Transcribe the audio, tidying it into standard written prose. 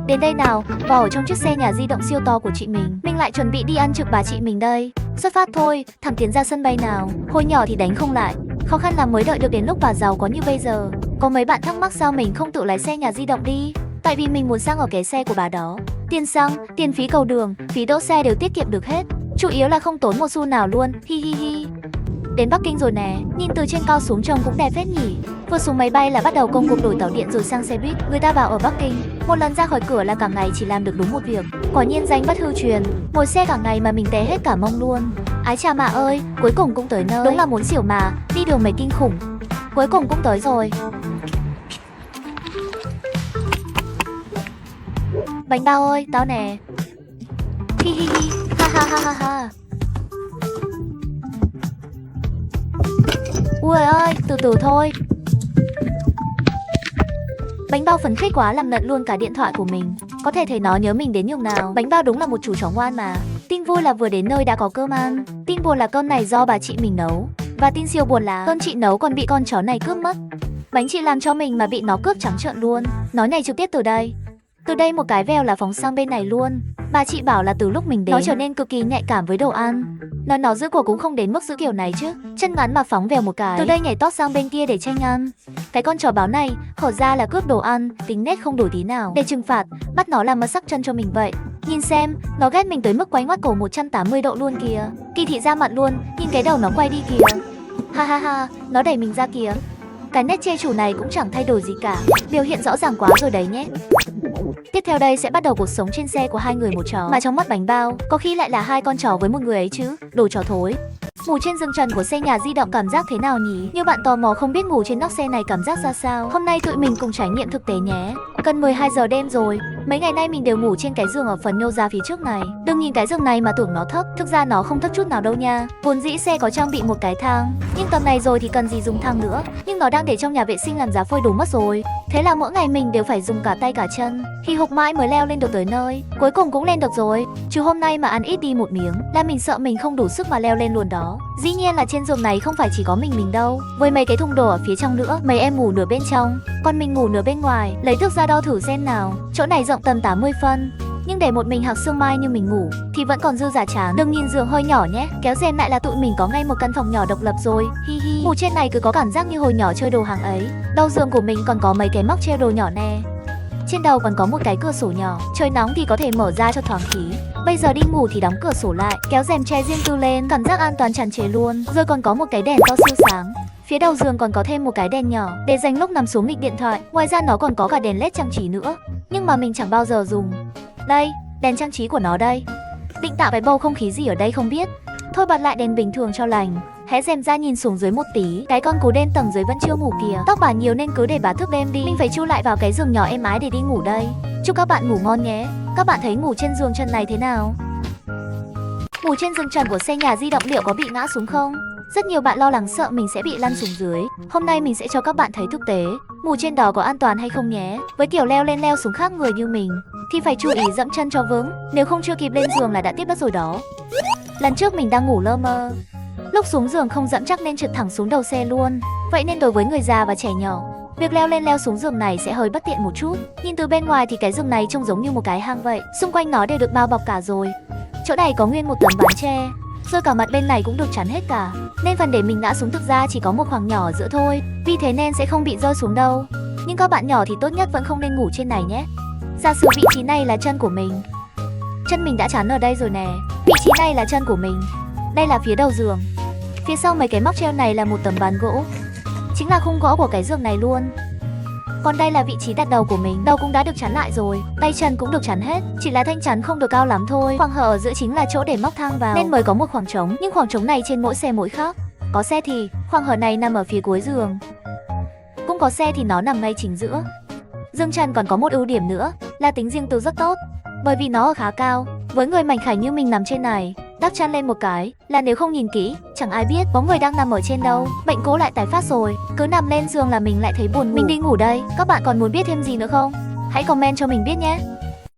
Đến đây nào, vào ở trong chiếc xe nhà di động siêu to của chị mình. Mình lại chuẩn bị đi ăn trực bà chị mình đây. Xuất phát thôi, thẳng tiến ra sân bay nào. Hồi nhỏ thì đánh không lại, khó khăn lắm mới đợi được đến lúc bà giàu có như bây giờ. Có mấy bạn thắc mắc sao mình không tự lái xe nhà di động đi. Tại vì mình muốn sang ở cái xe của bà đó. Tiền xăng, tiền phí cầu đường, phí đỗ xe đều tiết kiệm được hết. Chủ yếu là không tốn một xu nào luôn, hi hi hi. Đến Bắc Kinh rồi nè, nhìn từ trên cao xuống trông cũng đẹp phết nhỉ. Vừa xuống máy bay là bắt đầu công cuộc đổi tàu điện rồi sang xe buýt. Người ta bảo ở Bắc Kinh, một lần ra khỏi cửa là cả ngày chỉ làm được đúng một việc. Quả nhiên danh bất hư truyền, ngồi xe cả ngày mà mình té hết cả mông luôn. Ái chà mà ơi, cuối cùng cũng tới nơi. Đúng là muốn xỉu mà, đi đường mấy kinh khủng. Cuối cùng cũng tới rồi. Bánh bao ơi, tao nè. Hi hi hi, ha ha ha ha ha. Ui ơi, từ từ thôi. Bánh bao phấn khích quá làm lật luôn cả điện thoại của mình. Có thể thấy nó nhớ mình đến nhường nào. Bánh bao đúng là một chú chó ngoan mà. Tin vui là vừa đến nơi đã có cơm ăn. Tin buồn là cơm này do bà chị mình nấu. Và tin siêu buồn là cơm chị nấu còn bị con chó này cướp mất. Bánh chị làm cho mình mà bị nó cướp trắng trợn luôn. Nói này trực tiếp từ đây. Từ đây một cái vèo là phóng sang bên này luôn. Bà chị bảo là từ lúc mình đến, nó trở nên cực kỳ nhạy cảm với đồ ăn. Nó giữ của cũng không đến mức giữ kiểu này chứ. Chân ngắn mà phóng vèo một cái, từ đây nhảy tót sang bên kia để tranh ăn. Cái con chó báo này, hở ra là cướp đồ ăn, tính nết không đổi tí nào. Để trừng phạt, bắt nó làm mất sắc chân cho mình vậy. Nhìn xem, nó ghét mình tới mức quay ngoắt cổ 180 độ luôn kìa. Kỳ thị ra mặt luôn, nhìn cái đầu nó quay đi kìa. Ha ha ha, nó đẩy mình ra kìa. Cái nét chê chủ này cũng chẳng thay đổi gì cả. Biểu hiện rõ ràng quá rồi đấy nhé. Tiếp theo đây sẽ bắt đầu cuộc sống trên xe của hai người một chó. Mà trong mắt bánh bao, có khi lại là hai con chó với một người ấy chứ. Đồ chó thối. Ngủ trên giường trần của xe nhà di động cảm giác thế nào nhỉ? Như bạn tò mò không biết ngủ trên nóc xe này cảm giác ra sao? Hôm nay tụi mình cùng trải nghiệm thực tế nhé. Gần 12 giờ đêm rồi. Mấy ngày nay mình đều ngủ trên cái giường ở phần nhô ra phía trước này. Đừng nhìn cái giường này mà tưởng nó thấp. Thực ra nó không thấp chút nào đâu nha. Vốn dĩ xe có trang bị một cái thang. Nhưng tầm này rồi thì cần gì dùng thang nữa. Nhưng nó đang để trong nhà vệ sinh làm giá phơi đồ mất rồi. Thế là mỗi ngày mình đều phải dùng cả tay cả chân. Khi hục mãi mới leo lên được tới nơi. Cuối cùng cũng lên được rồi. Chứ hôm nay mà ăn ít đi một miếng là mình sợ mình không đủ sức mà leo lên luôn đó. Dĩ nhiên là trên giường này không phải chỉ có mình đâu. Với mấy cái thùng đồ ở phía trong nữa. Mấy em ngủ nửa bên trong, còn mình ngủ nửa bên ngoài. Lấy thước ra đo thử xem nào. Chỗ này rộng tầm 80 phân. Nhưng để một mình Hạc Sương Mai như mình ngủ thì vẫn còn dư giả chán. Đừng nhìn giường hơi nhỏ nhé. Kéo rèm lại là tụi mình có ngay một căn phòng nhỏ độc lập rồi. Hi hi. Ngủ trên này cứ có cảm giác như hồi nhỏ chơi đồ hàng ấy. Đầu giường của mình còn có mấy cái móc treo đồ nhỏ nè. Trên đầu còn có một cái cửa sổ nhỏ. Trời nóng thì có thể mở ra cho thoáng khí. Bây giờ đi ngủ thì đóng cửa sổ lại, kéo rèm che riêng tư lên, cảm giác an toàn tràn trề luôn. Rồi còn có một cái đèn to siêu sáng. Phía đầu giường còn có thêm một cái đèn nhỏ để dành lúc nằm xuống nghịch điện thoại. Ngoài ra nó còn có cả đèn led trang trí nữa. Nhưng mà mình chẳng bao giờ dùng. Đây, đèn trang trí của nó đây. Định tạo cái bầu không khí gì ở đây không biết. Thôi bật lại đèn bình thường cho lành. Hé rèm ra nhìn xuống dưới một tí. Cái con cú đen tầng dưới vẫn chưa ngủ kìa. Tóc bà nhiều nên cứ để bà thức đêm đi. Mình phải chui lại vào cái giường nhỏ êm ái để đi ngủ đây. Chúc các bạn ngủ ngon nhé. Các bạn thấy ngủ trên giường trần này thế nào? Ngủ trên giường trần của xe nhà di động liệu có bị ngã xuống không? Rất nhiều bạn lo lắng sợ mình sẽ bị lăn xuống dưới. Hôm nay mình sẽ cho các bạn thấy thực tế ngủ trên đó có an toàn hay không nhé. Với kiểu leo lên leo xuống khác người như mình thì phải chú ý dẫm chân cho vững. Nếu không chưa kịp lên giường là đã tiếp đất rồi đó. Lần trước mình đang ngủ lơ mơ. Lúc xuống giường không dẫm chắc nên trượt thẳng xuống đầu xe luôn. Vậy nên đối với người già và trẻ nhỏ, việc leo lên leo xuống giường này sẽ hơi bất tiện một chút. Nhìn từ bên ngoài thì cái giường này trông giống như một cái hang vậy. Xung quanh nó đều được bao bọc cả rồi. Chỗ này có nguyên một tấm ván tre. Rồi cả mặt bên này cũng được chắn hết cả. Nên phần để mình ngã xuống thực ra chỉ có một khoảng nhỏ ở giữa thôi. Vì thế nên sẽ không bị rơi xuống đâu. Nhưng các bạn nhỏ thì tốt nhất vẫn không nên ngủ trên này nhé. Giả sử vị trí này là chân của mình. Chân mình đã chắn ở đây rồi nè. Vị trí này là chân của mình. Đây là phía đầu giường. Phía sau mấy cái móc treo này là một tấm ván gỗ. Chính là khung gỗ của cái giường này luôn. Còn đây là vị trí đặt đầu của mình. Đầu cũng đã được chắn lại rồi. Tay chân cũng được chắn hết. Chỉ là thanh chắn không được cao lắm thôi. Khoảng hở ở giữa chính là chỗ để móc thang vào. Nên mới có một khoảng trống. Nhưng khoảng trống này trên mỗi xe mỗi khác. Có xe thì khoảng hở này nằm ở phía cuối giường. Cũng có xe thì nó nằm ngay chính giữa. Giường trần còn có một ưu điểm nữa là tính riêng tư rất tốt. Bởi vì nó ở khá cao. Với người mảnh khảnh như mình nằm trên này, đắp chăn lên một cái là nếu không nhìn kỹ chẳng ai biết có người đang nằm ở trên đâu. Bệnh cũ lại tái phát rồi. Cứ nằm lên giường là mình lại thấy buồn ngủ. Mình đi ngủ đây. Các bạn còn muốn biết thêm gì nữa không? Hãy comment cho mình biết nhé.